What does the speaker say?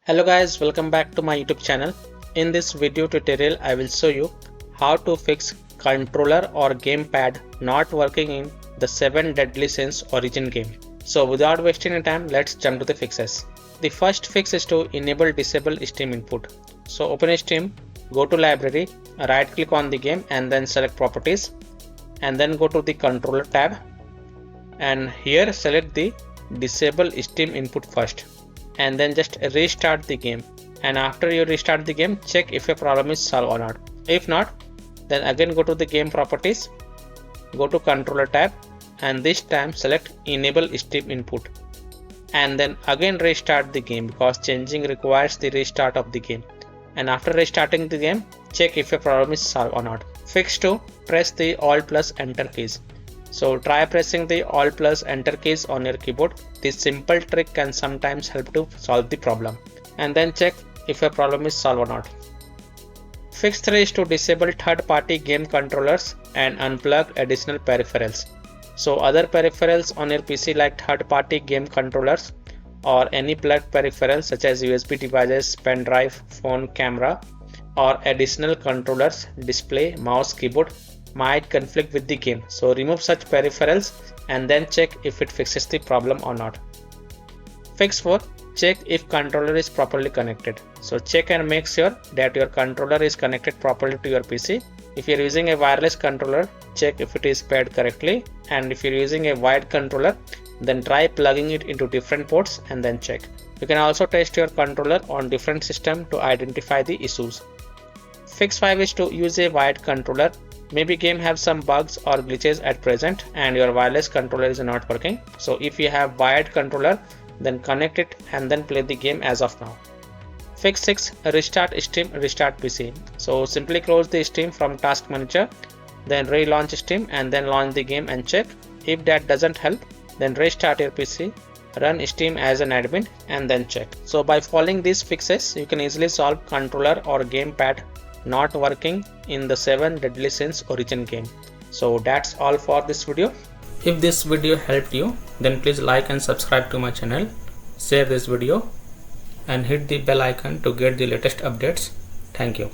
Hello guys, welcome back to my YouTube channel. In this video tutorial I will show you how to fix controller or gamepad not working in the 7 Deadly Sins Origin game. So without wasting any time, let's jump to the fixes. The first fix is to enable disable Steam input. So open Steam, go to library, right click on the game and then select properties and then go to the controller tab and here select the disable Steam input first. And then just restart the game, and after you restart the game, check if your problem is solved or not. If not, then again go to the game properties, go to controller tab and this time select enable Steam input and then again restart the game because changing requires the restart of the game. And after restarting the game, check if your problem is solved or not. Fix 2, press the Alt plus Enter keys. So try pressing the Alt plus Enter keys on your keyboard. This simple trick can sometimes help to solve the problem. And then check if your problem is solved or not. Fix 3 is to disable third-party game controllers and unplug additional peripherals. So other peripherals on your PC like third-party game controllers or any plugged peripherals such as USB devices, pen drive, phone, camera or additional controllers, display, mouse, keyboard might conflict with the game. So remove such peripherals and then check if it fixes the problem or not. Fix 4, check if controller is properly connected. So check and make sure that your controller is connected properly to your PC. If you are using a wireless controller, check if it is paired correctly, and if you are using a wired controller, then try plugging it into different ports and then check. You can also test your controller on different systems to identify the issues. Fix 5 is to use a wired controller. Maybe game have some bugs or glitches at present and your wireless controller is not working. So if you have wired controller, then connect it and then play the game as of now. Fix 6, restart Steam, restart PC. So simply close the Steam from task manager, then relaunch Steam and then launch the game and check. If that doesn't help, then restart your PC, run Steam as an admin and then check. So by following these fixes, you can easily solve controller or gamepad not working in the 7 Deadly Sins Origin game. So that's all for this video. If this video helped you, then please like and subscribe to my channel, share this video and hit the bell icon to get the latest updates. Thank you.